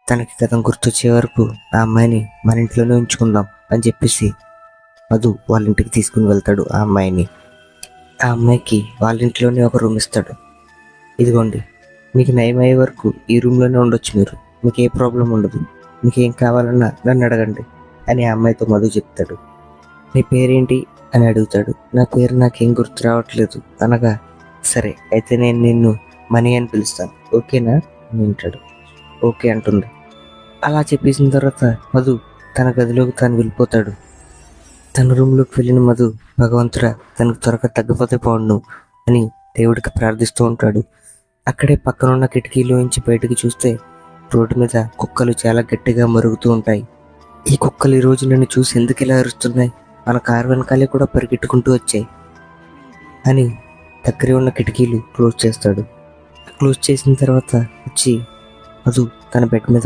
తనకి గతం గుర్తొచ్చే వరకు ఆ అమ్మాయిని మన ఇంట్లోనే ఉంచుకుందాం అని చెప్పేసి మధు వాళ్ళ ఇంటికి తీసుకుని వెళ్తాడు ఆ అమ్మాయిని. ఆ అమ్మాయికి వాళ్ళ ఇంట్లోనే ఒక రూమ్ ఇస్తాడు. ఇదిగోండి, మీకు నయం అయ్యే వరకు ఈ రూమ్లోనే ఉండొచ్చు, మీకు ఏ ప్రాబ్లం ఉండదు, మీకు ఏం కావాలన్నా నన్ను అడగండి అని ఆ అమ్మాయితో మధు చెప్తాడు. నీ పేరేంటి అని అడుగుతాడు. నా పేరు నాకేం గుర్తు రావట్లేదు అనగా, సరే అయితే నేను నిన్ను మనీ అని పిలుస్తాను, ఓకేనా అని అంటాడు. ఓకే అంటుంది. అలా చెప్పేసిన తర్వాత మధు తన గదిలోకి తాను వెళ్ళిపోతాడు. తన రూమ్లోకి వెళ్ళిన మధు, భగవంతుడా తనకు త్వరగా తగ్గిపోతే బాగుండు అని దేవుడికి ప్రార్థిస్తూ ఉంటాడు. అక్కడే పక్కనున్న కిటికీలోంచి బయటకు చూస్తే రోడ్డు మీద కుక్కలు చాలా గట్టిగా మరుగుతూ ఉంటాయి. ఈ కుక్కలు ఈరోజు నన్ను చూసి ఎందుకు ఇలా అరుస్తున్నాయి, మన కారు వెనకాలే కూడా పరిగెట్టుకుంటూ వచ్చాయి అని దగ్గరే ఉన్న కిటికీలు క్లోజ్ చేస్తాడు. క్లోజ్ చేసిన తర్వాత వచ్చి మధు తన బెడ్ మీద